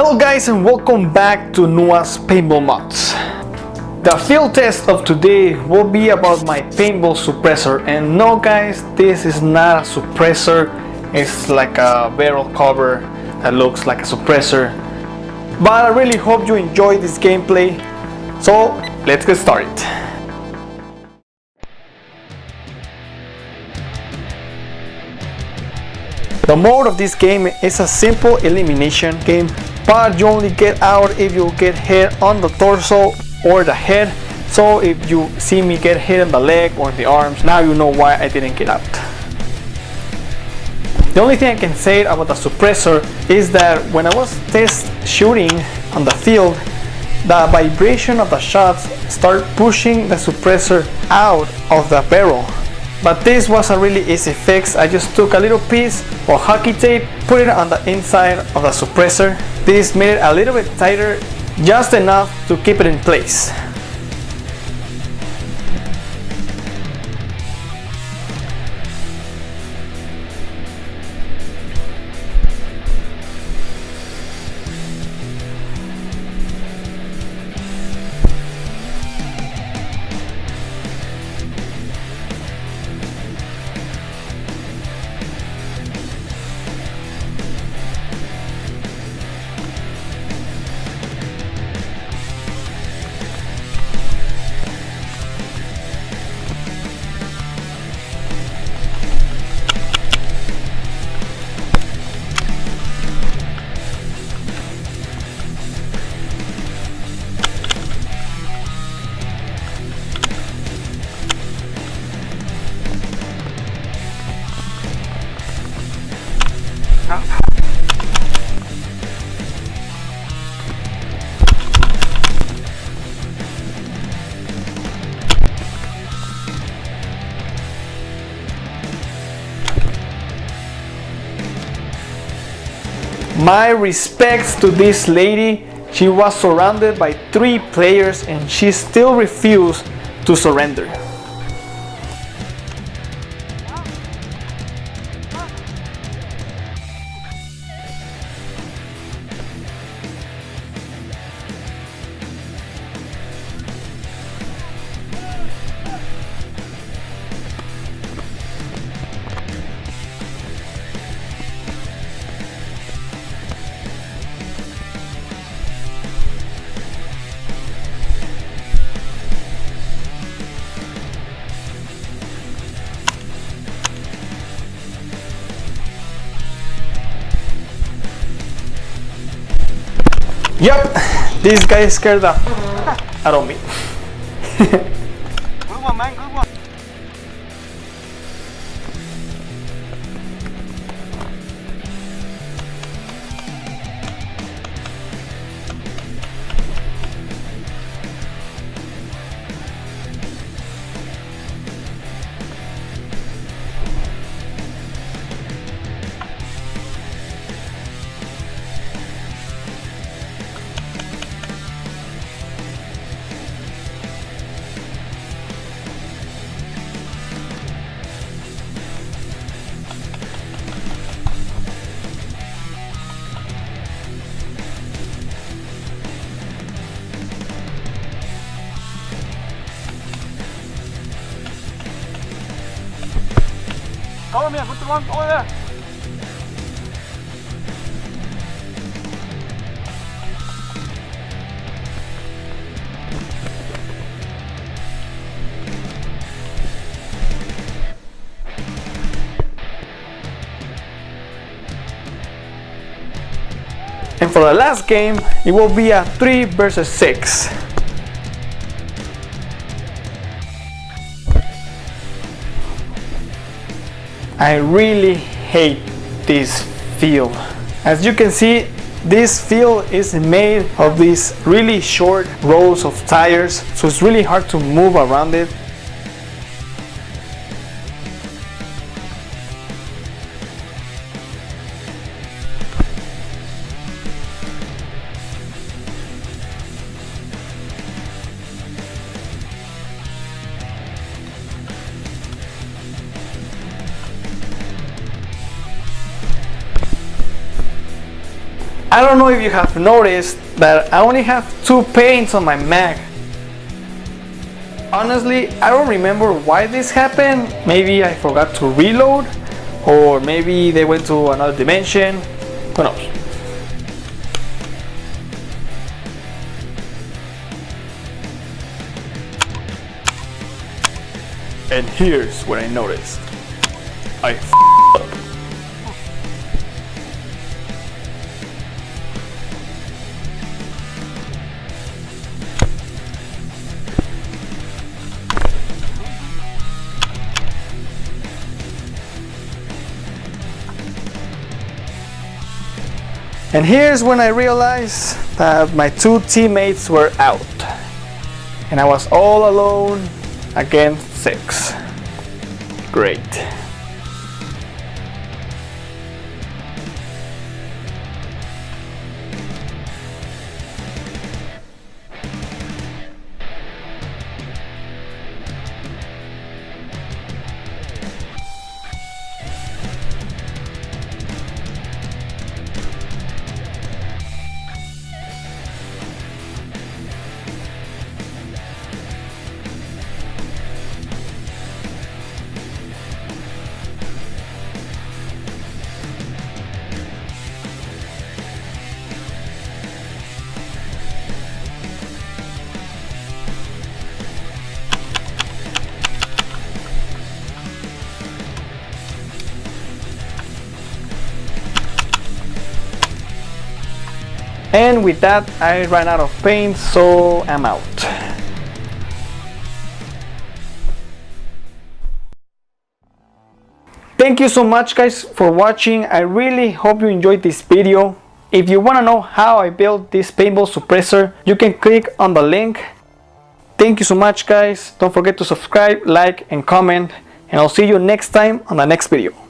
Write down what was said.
Hello guys and welcome back to Nua's Paintball Mods. The field test of today will be about my paintball suppressor, and no guys, this is not a suppressor, it's like a barrel cover that looks like a suppressor. But I really hope you enjoy this gameplay, so let's get started. The mode of this game is a simple elimination game, but you only get out if you get hit on the torso or the head. So if you see me get hit on the leg or the arms, now you know why I didn't get out. The only thing I can say about the suppressor is that when I was test shooting on the field, the vibration of the shots start pushing the suppressor out of the barrel. But this was a really easy fix. I just took a little piece of hockey tape, put it on the inside of the suppressor. This made it a little bit tighter, just enough to keep it in place. My respects to this lady. She was surrounded by 3 players and she still refused to surrender. Yep, this guy scared the out of me. Good one, man, good one. Over here, put the one over there. And for the last game, it will be a 3 versus 6. I really hate this field. As you can see, this field is made of these really short rows of tires, so it's really hard to move around it. I don't know if you have noticed that I only have 2 paints on my mag. Honestly, I don't remember why this happened. Maybe I forgot to reload, or maybe they went to another dimension. Who knows? And here's what I noticed. I f***ed up. And here's when I realized that my 2 teammates were out. And I was all alone against 6. Great. And with that, I ran out of paint, so I'm out. Thank you so much guys for watching. I really hope you enjoyed this video. If you want to know how I built this paintball suppressor, you can click on the link. Thank you so much guys. Don't forget to subscribe, like and comment, and I'll see you next time on the next video.